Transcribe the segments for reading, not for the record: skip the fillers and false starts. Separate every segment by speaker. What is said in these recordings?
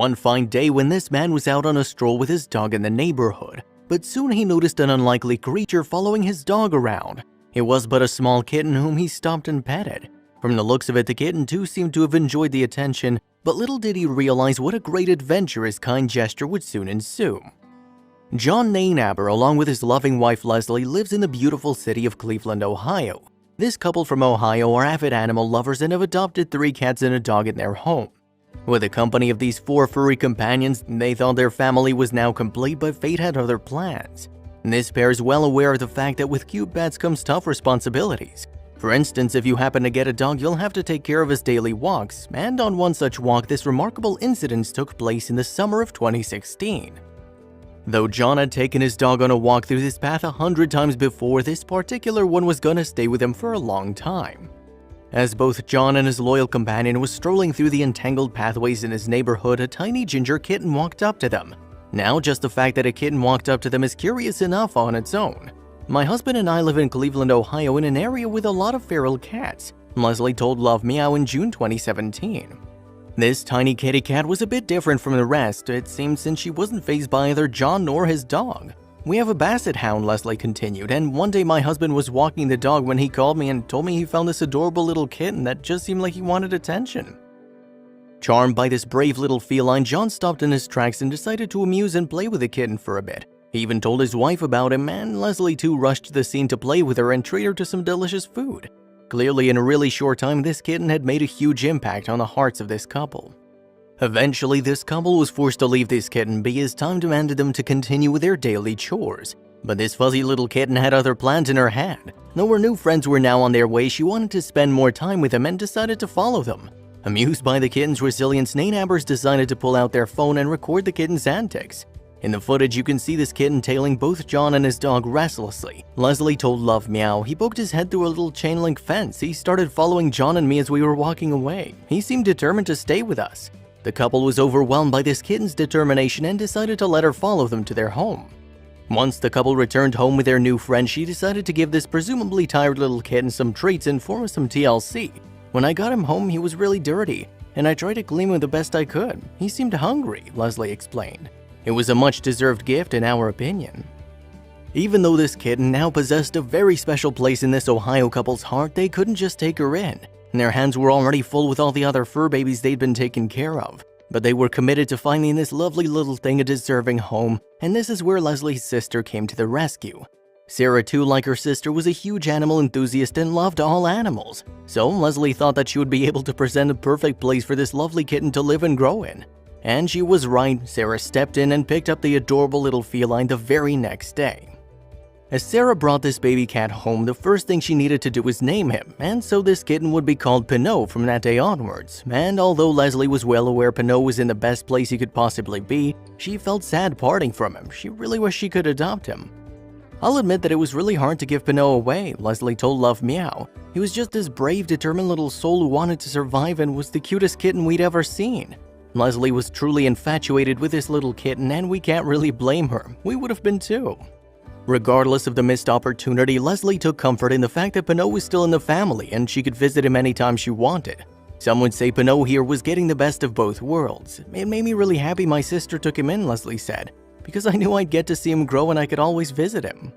Speaker 1: one fine day when this man was out on a stroll with his dog in the neighborhood, but soon he noticed an unlikely creature following his dog around. It was but a small kitten whom he stopped and petted. From the looks of it, the kitten too seemed to have enjoyed the attention, but little did he realize what a great adventure his kind gesture would soon ensue. John Nainaber, along with his loving wife Leslie, lives in the beautiful city of Cleveland, Ohio. This couple from Ohio are avid animal lovers and have adopted 3 cats and a dog in their home. With the company of these 4 furry companions, they thought their family was now complete, but fate had other plans. This pair is well aware of the fact that with cute pets comes tough responsibilities. For instance, if you happen to get a dog, you'll have to take care of his daily walks, and on one such walk, this remarkable incident took place in the summer of 2016. Though John had taken his dog on a walk through this path 100 times before, this particular one was gonna stay with him for a long time. As both John and his loyal companion was strolling through the entangled pathways in his neighborhood, a tiny ginger kitten walked up to them. Now, just the fact that a kitten walked up to them is curious enough on its own. My husband and I live in Cleveland, Ohio, in an area with a lot of feral cats, Leslie told Love Meow in June 2017. This tiny kitty cat was a bit different from the rest, it seemed, since she wasn't fazed by either John nor his dog. We have a basset hound, Leslie continued, and one day my husband was walking the dog when he called me and told me he found this adorable little kitten that just seemed like he wanted attention. Charmed by this brave little feline, John stopped in his tracks and decided to amuse and play with the kitten for a bit. He even told his wife about him, and Leslie too rushed to the scene to play with her and treat her to some delicious food. Clearly, in a really short time, this kitten had made a huge impact on the hearts of this couple. Eventually, this couple was forced to leave this kitten be as time demanded them to continue with their daily chores. But this fuzzy little kitten had other plans in her head. Though her new friends were now on their way, she wanted to spend more time with them and decided to follow them. Amused by the kitten's resilience, Nainabers decided to pull out their phone and record the kitten's antics. In the footage, you can see this kitten tailing both John and his dog restlessly. Leslie told Love Meow he poked his head through a little chain link fence. He started following John and me as we were walking away. He seemed determined to stay with us. The couple was overwhelmed by this kitten's determination and decided to let her follow them to their home. Once the couple returned home with their new friend, she decided to give this presumably tired little kitten some treats in form of some TLC. When I got him home, he was really dirty, and I tried to clean him the best I could. He seemed hungry, Leslie explained. It was a much-deserved gift in our opinion. Even though this kitten now possessed a very special place in this Ohio couple's heart, they couldn't just take her in. Their hands were already full with all the other fur babies they'd been taken care of. But they were committed to finding this lovely little thing a deserving home, and this is where Leslie's sister came to the rescue. Sarah too, like her sister, was a huge animal enthusiast and loved all animals. So Leslie thought that she would be able to present a perfect place for this lovely kitten to live and grow in. And she was right. Sarah stepped in and picked up the adorable little feline the very next day. As Sarah brought this baby cat home, the first thing she needed to do was name him, and so this kitten would be called Pinot from that day onwards. And although Leslie was well aware Pinot was in the best place he could possibly be, she felt sad parting from him. She really wished she could adopt him. I'll admit that it was really hard to give Pinot away, Leslie told Love Meow. He was just this brave, determined little soul who wanted to survive and was the cutest kitten we'd ever seen. Leslie was truly infatuated with this little kitten, and we can't really blame her. We would have been too. Regardless of the missed opportunity, Leslie took comfort in the fact that Pinot was still in the family and she could visit him anytime she wanted. Some would say Pinot here was getting the best of both worlds. It made me really happy my sister took him in, Leslie said, because I knew I'd get to see him grow and I could always visit him.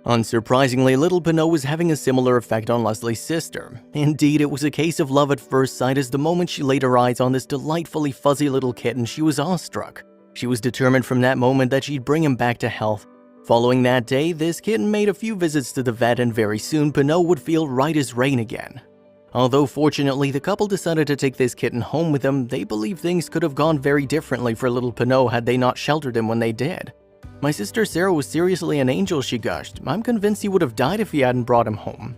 Speaker 1: Unsurprisingly, little Pinot was having a similar effect on Leslie's sister. Indeed, it was a case of love at first sight, as the moment she laid her eyes on this delightfully fuzzy little kitten, she was awestruck. She was determined from that moment that she'd bring him back to health. Following that day, this kitten made a few visits to the vet, and very soon Pinot would feel right as rain again. Although fortunately the couple decided to take this kitten home with them, they believe things could have gone very differently for little Pinot had they not sheltered him when they did. My sister Sarah was seriously an angel, she gushed. I'm convinced he would have died if he hadn't brought him home.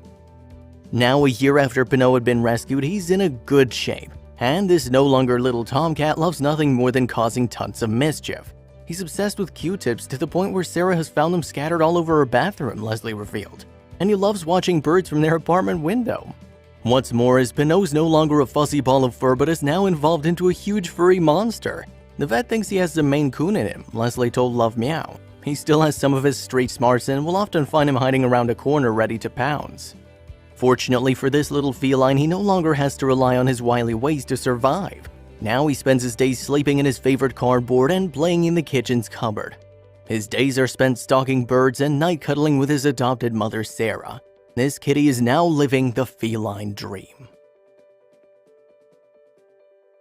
Speaker 1: Now, a year after Pinot had been rescued, he's in a good shape. And this no longer little tomcat loves nothing more than causing tons of mischief. He's obsessed with Q-tips to the point where Sarah has found them scattered all over her bathroom, Leslie revealed. And he loves watching birds from their apartment window. What's more is Pinot's no longer a fuzzy ball of fur, but is now evolved into a huge furry monster. The vet thinks he has the Maine Coon in him, Leslie told Love Meow. He still has some of his street smarts and will often find him hiding around a corner ready to pounce. Fortunately for this little feline, he no longer has to rely on his wily ways to survive. Now he spends his days sleeping in his favorite cardboard and playing in the kitchen's cupboard. His days are spent stalking birds and night cuddling with his adopted mother, Sarah. This kitty is now living the feline dream.